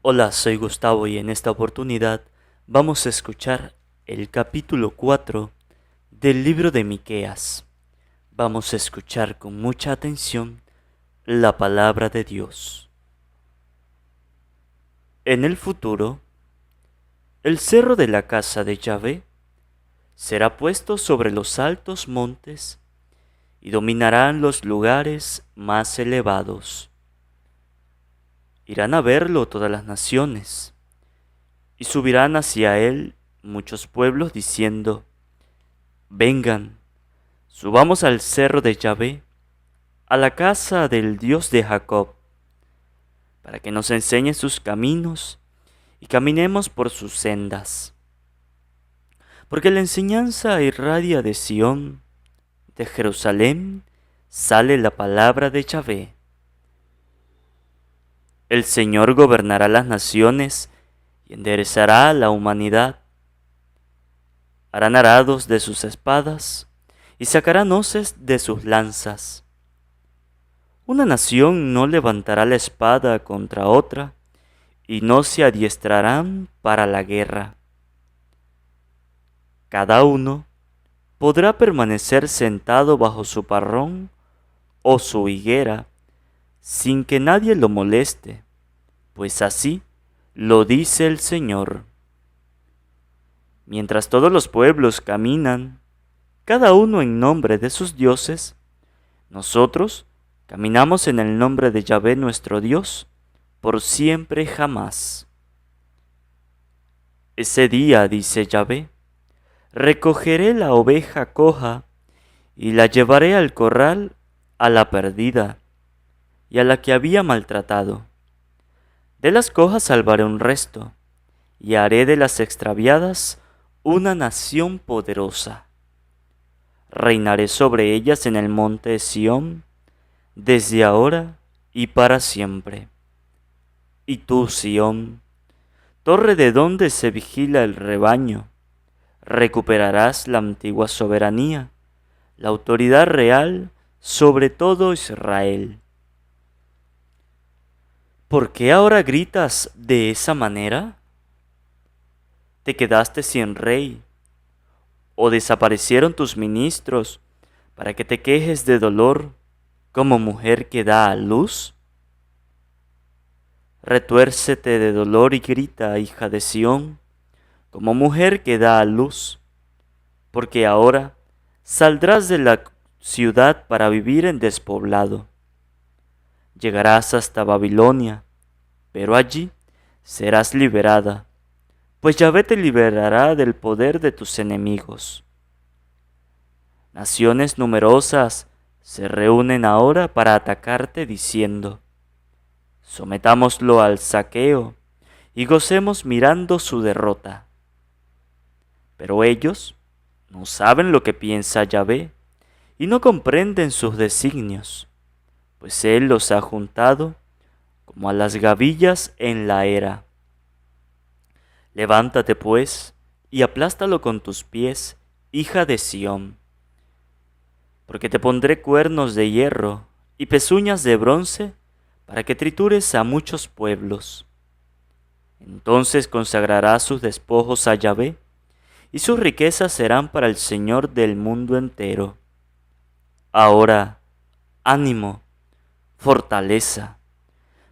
Hola, soy Gustavo y en esta oportunidad vamos a escuchar el capítulo 4 del libro de Miqueas. Vamos a escuchar con mucha atención la palabra de Dios. En el futuro, el cerro de la casa de Yahvé será puesto sobre los altos montes y dominarán los lugares más elevados. Irán a verlo todas las naciones y subirán hacia él muchos pueblos diciendo: Vengan, subamos al cerro de Yahvé, a la casa del Dios de Jacob, para que nos enseñe sus caminos y caminemos por sus sendas. Porque la enseñanza irradia de Sión, de Jerusalén sale la palabra de Yahvé. El Señor gobernará las naciones y enderezará a la humanidad. Harán arados de sus espadas y sacarán hoces de sus lanzas. Una nación no levantará la espada contra otra, y no se adiestrarán para la guerra. Cada uno podrá permanecer sentado bajo su parrón o su higuera, sin que nadie lo moleste, pues así lo dice el Señor. Mientras todos los pueblos caminan, cada uno en nombre de sus dioses, nosotros caminamos en el nombre de Yahvé nuestro Dios, por siempre jamás. Ese día, dice Yahvé, recogeré la oveja coja y la llevaré al corral a la perdida y a la que había maltratado. De las cojas salvaré un resto y haré de las extraviadas una nación poderosa. Reinaré sobre ellas en el monte de Sión, desde ahora y para siempre. Y tú, Sión, torre de donde se vigila el rebaño, recuperarás la antigua soberanía, la autoridad real sobre todo Israel. ¿Por qué ahora gritas de esa manera? ¿Te quedaste sin rey? ¿O desaparecieron tus ministros para que te quejes de dolor como mujer que da a luz? Retuércete de dolor y grita, hija de Sión, como mujer que da a luz, porque ahora saldrás de la ciudad para vivir en despoblado. Llegarás hasta Babilonia, pero allí serás liberada, pues Yahvé te liberará del poder de tus enemigos. Naciones numerosas se reúnen ahora para atacarte diciendo: sometámoslo al saqueo y gocemos mirando su derrota. Pero ellos no saben lo que piensa Yahvé y no comprenden sus designios, pues Él los ha juntado como a las gavillas en la era. Levántate pues y aplástalo con tus pies, hija de Sión, porque te pondré cuernos de hierro y pezuñas de bronce para que tritures a muchos pueblos. Entonces consagrarás sus despojos a Yahvé, y sus riquezas serán para el Señor del mundo entero. Ahora, ánimo, fortaleza,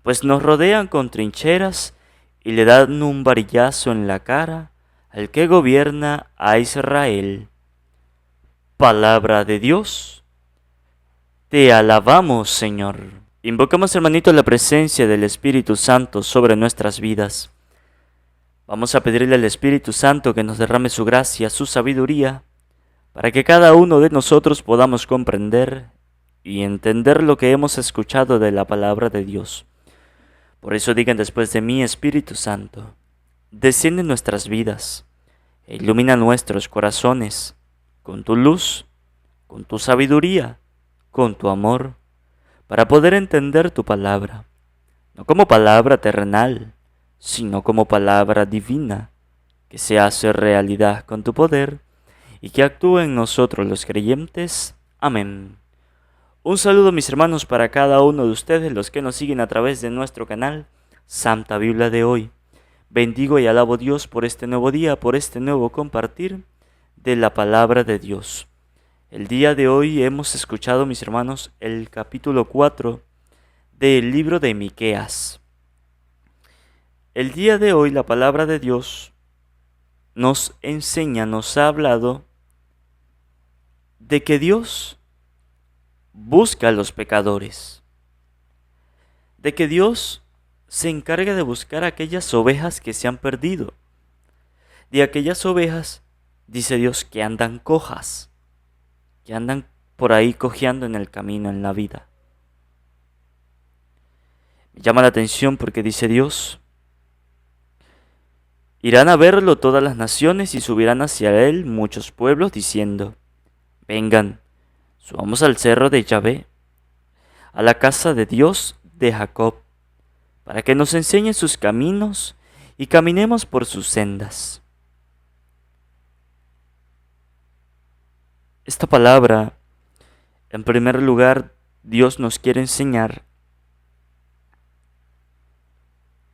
pues nos rodean con trincheras y le dan un varillazo en la cara al que gobierna a Israel. Palabra de Dios. Te alabamos, Señor. Invocamos, hermanito, la presencia del Espíritu Santo sobre nuestras vidas. Vamos a pedirle al Espíritu Santo que nos derrame su gracia, su sabiduría, para que cada uno de nosotros podamos comprender y entender lo que hemos escuchado de la palabra de Dios. Por eso digan después de mí: Espíritu Santo, desciende en nuestras vidas e ilumina nuestros corazones con tu luz, con tu sabiduría, con tu amor, para poder entender tu palabra, no como palabra terrenal, sino como palabra divina, que se hace realidad con tu poder y que actúa en nosotros los creyentes. Amén. Un saludo, mis hermanos, para cada uno de ustedes, los que nos siguen a través de nuestro canal. Santa Biblia de hoy. Bendigo y alabo a Dios por este nuevo día, por este nuevo compartir de la palabra de Dios. El día de hoy hemos escuchado, mis hermanos, el capítulo 4 del libro de Miqueas. El día de hoy la palabra de Dios nos enseña, nos ha hablado de que Dios busca a los pecadores, de que Dios se encarga de buscar a aquellas ovejas que se han perdido, de aquellas ovejas, dice Dios, que andan cojas, que andan por ahí cojeando en el camino, en la vida. Me llama la atención porque dice Dios: irán a verlo todas las naciones y subirán hacia él muchos pueblos diciendo: vengan, subamos al cerro de Yahvé, a la casa de Dios de Jacob, para que nos enseñe sus caminos y caminemos por sus sendas. Esta palabra, en primer lugar, Dios nos quiere enseñar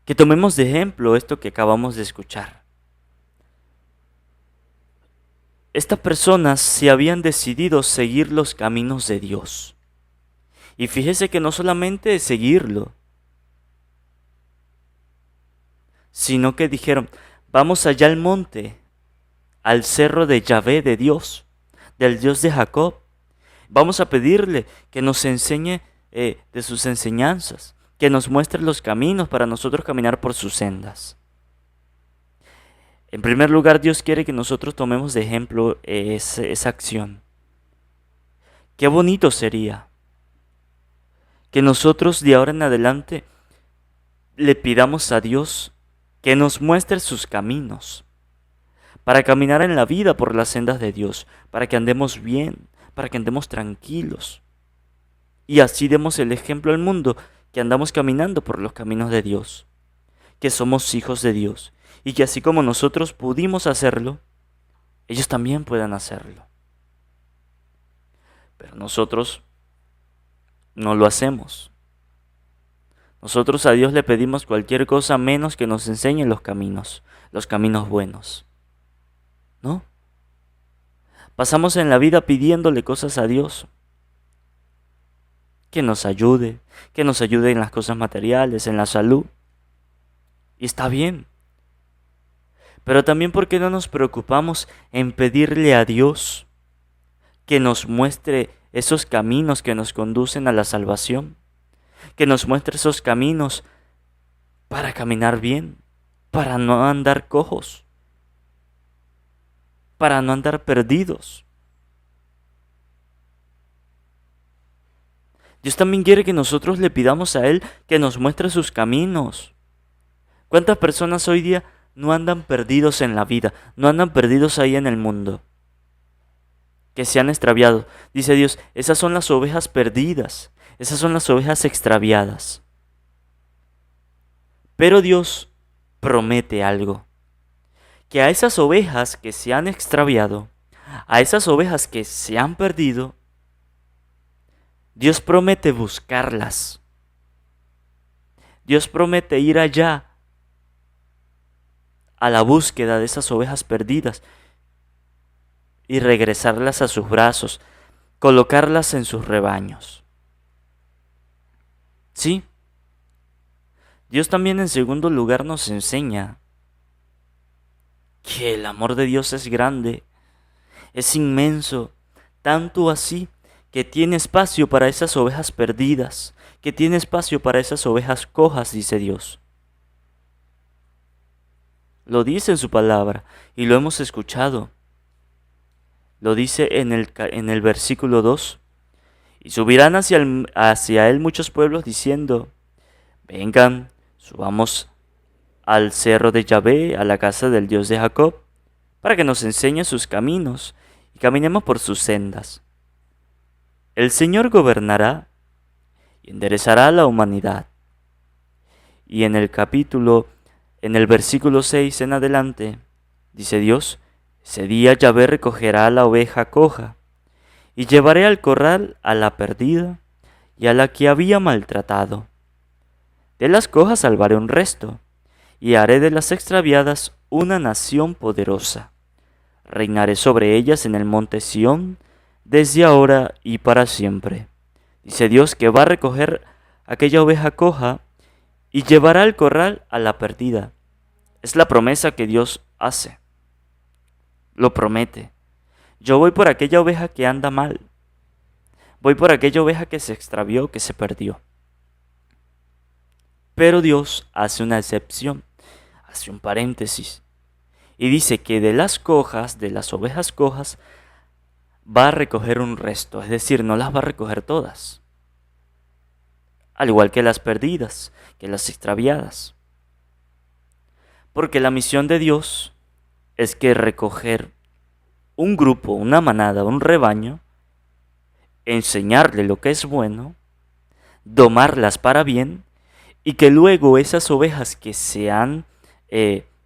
que tomemos de ejemplo esto que acabamos de escuchar. Estas personas se habían decidido seguir los caminos de Dios. Y fíjese que no solamente seguirlo, sino que dijeron: vamos allá al monte, al cerro de Yahvé, de Dios, del Dios de Jacob. Vamos a pedirle que nos enseñe de sus enseñanzas, que nos muestre los caminos para nosotros caminar por sus sendas. En primer lugar, Dios quiere que nosotros tomemos de ejemplo esa acción. Qué bonito sería que nosotros de ahora en adelante le pidamos a Dios que nos muestre sus caminos, para caminar en la vida por las sendas de Dios, para que andemos bien, para que andemos tranquilos. Y así demos el ejemplo al mundo, que andamos caminando por los caminos de Dios, que somos hijos de Dios, y que así como nosotros pudimos hacerlo, ellos también puedan hacerlo. Pero nosotros no lo hacemos. Nosotros a Dios le pedimos cualquier cosa menos que nos enseñe los caminos buenos. ¿No? Pasamos en la vida pidiéndole cosas a Dios, que nos ayude en las cosas materiales, en la salud. Y está bien. Pero también, ¿por qué no nos preocupamos en pedirle a Dios que nos muestre esos caminos que nos conducen a la salvación? Que nos muestre esos caminos para caminar bien, para no andar cojos, para no andar perdidos. Dios también quiere que nosotros le pidamos a Él que nos muestre sus caminos. ¿Cuántas personas hoy día no andan perdidos en la vida, no andan perdidos ahí en el mundo, que se han extraviado? Dice Dios: esas son las ovejas perdidas, esas son las ovejas extraviadas. Pero Dios promete algo: que a esas ovejas que se han extraviado, a esas ovejas que se han perdido, Dios promete buscarlas. Dios promete ir allá a la búsqueda de esas ovejas perdidas y regresarlas a sus brazos, colocarlas en sus rebaños. Sí, Dios también en segundo lugar nos enseña que el amor de Dios es grande, es inmenso, tanto así que tiene espacio para esas ovejas perdidas, que tiene espacio para esas ovejas cojas, dice Dios. Lo dice en su palabra y lo hemos escuchado. Lo dice en el versículo 2. Y subirán hacia él muchos pueblos diciendo: vengan, subamos al cerro de Yahvé, a la casa del Dios de Jacob, para que nos enseñe sus caminos y caminemos por sus sendas. El Señor gobernará y enderezará la humanidad. Y en el versículo 6 en adelante, dice Dios: ese día Yahvé recogerá a la oveja coja, y llevaré al corral a la perdida y a la que había maltratado. De las cojas salvaré un resto, y haré de las extraviadas una nación poderosa. Reinaré sobre ellas en el monte Sión, desde ahora y para siempre. Dice Dios que va a recoger aquella oveja coja y llevará al corral a la perdida. Es la promesa que Dios hace. Lo promete. Yo voy por aquella oveja que anda mal. Voy por aquella oveja que se extravió, que se perdió. Pero Dios hace una excepción, hace un paréntesis. Y dice que de las cojas, de las ovejas cojas, va a recoger un resto. Es decir, no las va a recoger todas. Al igual que las perdidas, que las extraviadas. Porque la misión de Dios es que recoger un grupo, una manada, un rebaño, enseñarle lo que es bueno, domarlas para bien, y que luego esas ovejas que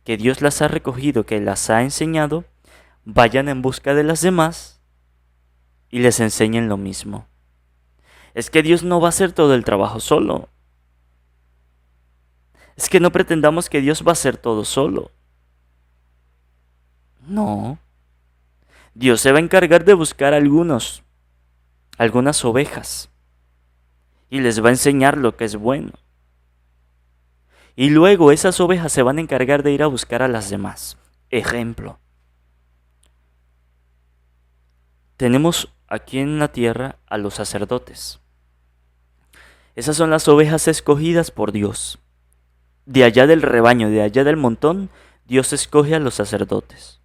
Dios las ha recogido, que las ha enseñado, vayan en busca de las demás y les enseñen lo mismo. Es que Dios no va a hacer todo el trabajo solo. Es que no pretendamos que Dios va a hacer todo solo. No. Dios se va a encargar de buscar algunas ovejas, y les va a enseñar lo que es bueno. Y luego esas ovejas se van a encargar de ir a buscar a las demás. Ejemplo. Tenemos aquí en la tierra a los sacerdotes. Esas son las ovejas escogidas por Dios. De allá del rebaño, de allá del montón, Dios escoge a los sacerdotes.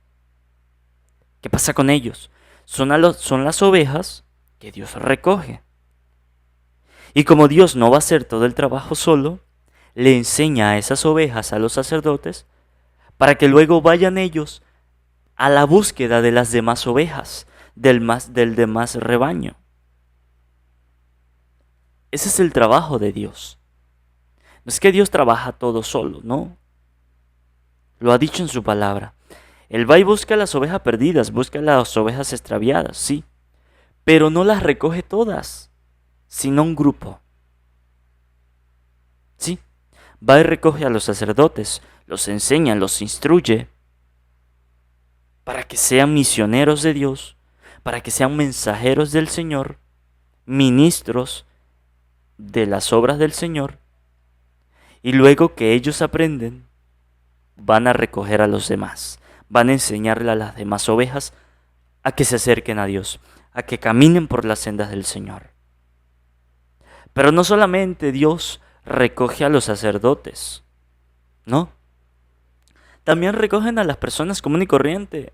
¿Qué pasa con ellos? Son las ovejas que Dios recoge. Y como Dios no va a hacer todo el trabajo solo, le enseña a esas ovejas a los sacerdotes para que luego vayan ellos a la búsqueda de las demás ovejas, del demás rebaño. Ese es el trabajo de Dios. No es que Dios trabaja todo solo, no. Lo ha dicho en su palabra. Él va y busca las ovejas perdidas, busca las ovejas extraviadas, sí, pero no las recoge todas, sino un grupo. Sí, va y recoge a los sacerdotes, los enseña, los instruye, para que sean misioneros de Dios, para que sean mensajeros del Señor, ministros de las obras del Señor, y luego que ellos aprenden, van a recoger a los demás, van a enseñarle a las demás ovejas a que se acerquen a Dios, a que caminen por las sendas del Señor. Pero no solamente Dios recoge a los sacerdotes, no. También recogen a las personas común y corriente.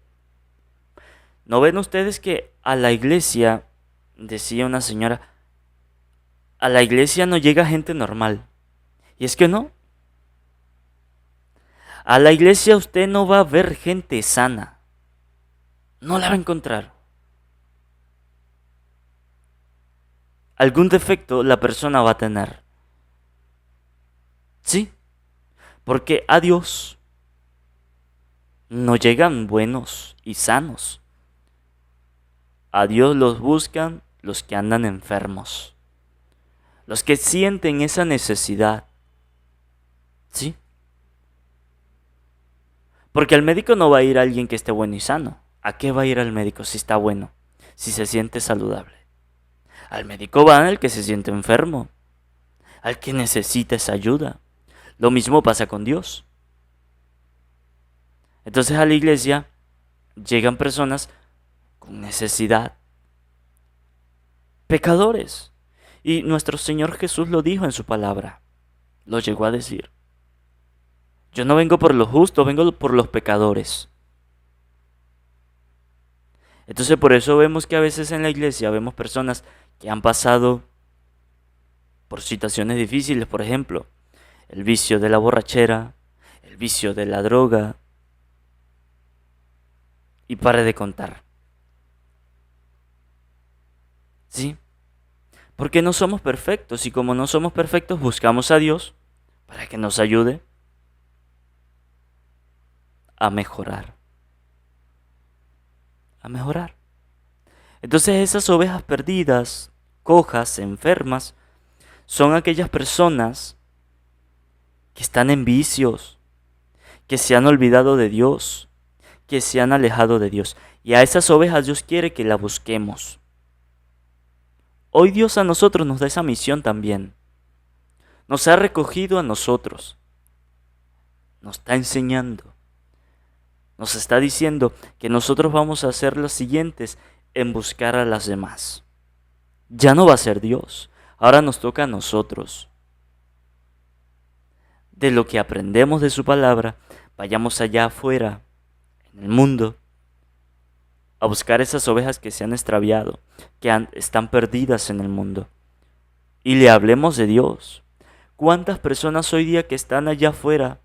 ¿No ven ustedes que a la iglesia, decía una señora, a la iglesia no llega gente normal? Y es que no. A la iglesia usted no va a ver gente sana. No la va a encontrar. Algún defecto la persona va a tener. Sí, porque a Dios no llegan buenos y sanos. A Dios los buscan los que andan enfermos, los que sienten esa necesidad. ¿Sí? Porque al médico no va a ir alguien que esté bueno y sano. ¿A qué va a ir al médico si está bueno? Si se siente saludable. Al médico va el que se siente enfermo, al que necesita esa ayuda. Lo mismo pasa con Dios. Entonces a la iglesia llegan personas con necesidad, pecadores. Y nuestro Señor Jesús lo dijo en su palabra, lo llegó a decir. Yo no vengo por los justos, vengo por los pecadores. Entonces por eso vemos que a veces en la iglesia vemos personas que han pasado por situaciones difíciles, por ejemplo, el vicio de la borrachera, el vicio de la droga, y pare de contar. ¿Sí? Porque no somos perfectos, y como no somos perfectos buscamos a Dios para que nos ayude a mejorar. A mejorar. Entonces esas ovejas perdidas, cojas, enfermas, son aquellas personas que están en vicios, que se han olvidado de Dios, que se han alejado de Dios. Y a esas ovejas Dios quiere que la busquemos. Hoy Dios a nosotros nos da esa misión también. Nos ha recogido a nosotros. Nos está enseñando. Nos está diciendo que nosotros vamos a ser los siguientes en buscar a las demás. Ya no va a ser Dios. Ahora nos toca a nosotros. De lo que aprendemos de su palabra, vayamos allá afuera, en el mundo, a buscar esas ovejas que se han extraviado, que están perdidas en el mundo. Y le hablemos de Dios. ¿Cuántas personas hoy día que están allá afuera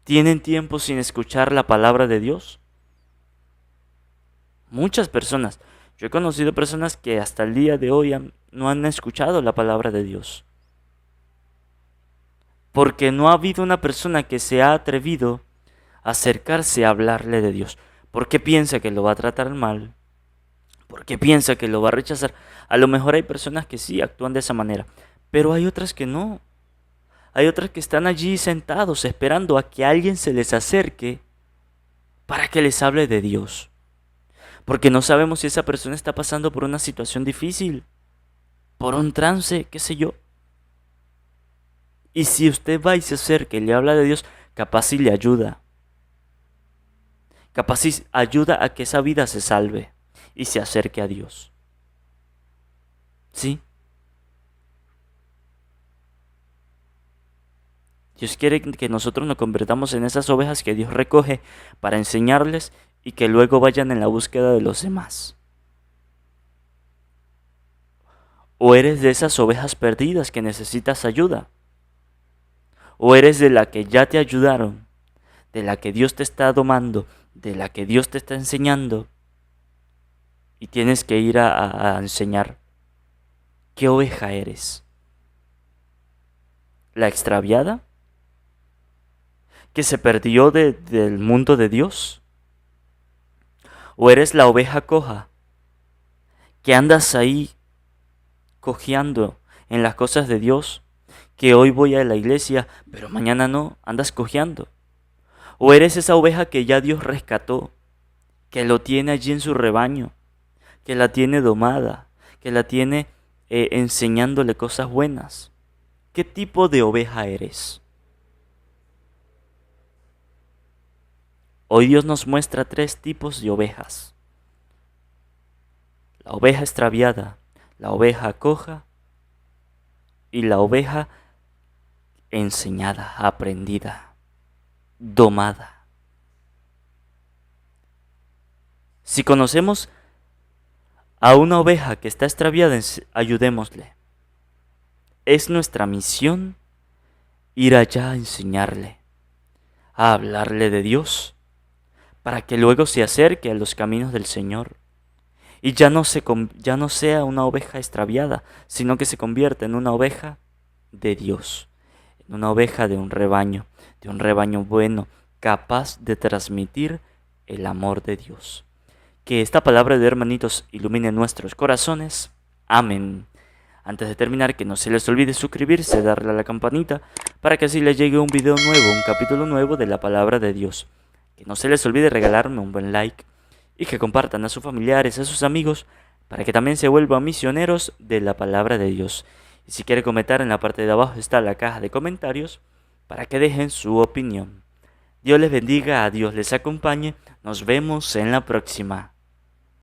tienen tiempo sin escuchar la palabra de Dios? Muchas personas. Yo he conocido personas que hasta el día de hoy no han escuchado la palabra de Dios. Porque no ha habido una persona que se ha atrevido a acercarse a hablarle de Dios. Porque piensa que lo va a tratar mal. Porque piensa que lo va a rechazar. A lo mejor hay personas que sí actúan de esa manera. Pero hay otras que no. Hay otras que están allí sentados esperando a que alguien se les acerque para que les hable de Dios. Porque no sabemos si esa persona está pasando por una situación difícil, por un trance, qué sé yo. Y si usted va y se acerca y le habla de Dios, capaz si le ayuda. Capaz si ayuda a que esa vida se salve y se acerque a Dios. ¿Sí? Dios quiere que nosotros nos convertamos en esas ovejas que Dios recoge para enseñarles y que luego vayan en la búsqueda de los demás. ¿O eres de esas ovejas perdidas que necesitas ayuda? ¿O eres de la que ya te ayudaron, de la que Dios te está domando, de la que Dios te está enseñando y tienes que ir a enseñar? ¿Qué oveja eres? ¿La extraviada? ¿Que se perdió del mundo de Dios? ¿O eres la oveja coja que andas ahí cojeando en las cosas de Dios, que hoy voy a la iglesia, pero mañana no, andas cojeando? ¿O eres esa oveja que ya Dios rescató, que lo tiene allí en su rebaño, que la tiene domada, que la tiene enseñándole cosas buenas? ¿Qué tipo de oveja eres? Hoy Dios nos muestra 3 tipos de ovejas: la oveja extraviada, la oveja coja y la oveja enseñada, aprendida, domada. Si conocemos a una oveja que está extraviada, ayudémosle. Es nuestra misión ir allá a enseñarle, a hablarle de Dios, para que luego se acerque a los caminos del Señor y ya no sea una oveja extraviada, sino que se convierta en una oveja de Dios, en una oveja de un rebaño bueno, capaz de transmitir el amor de Dios. Que esta palabra de hermanitos ilumine nuestros corazones. Amén. Antes de terminar, que no se les olvide suscribirse, darle a la campanita, para que así les llegue un video nuevo, un capítulo nuevo de la palabra de Dios. Que no se les olvide regalarme un buen like y que compartan a sus familiares, a sus amigos, para que también se vuelvan misioneros de la palabra de Dios. Y si quiere comentar, en la parte de abajo está la caja de comentarios para que dejen su opinión. Dios les bendiga, a Dios les acompañe. Nos vemos en la próxima.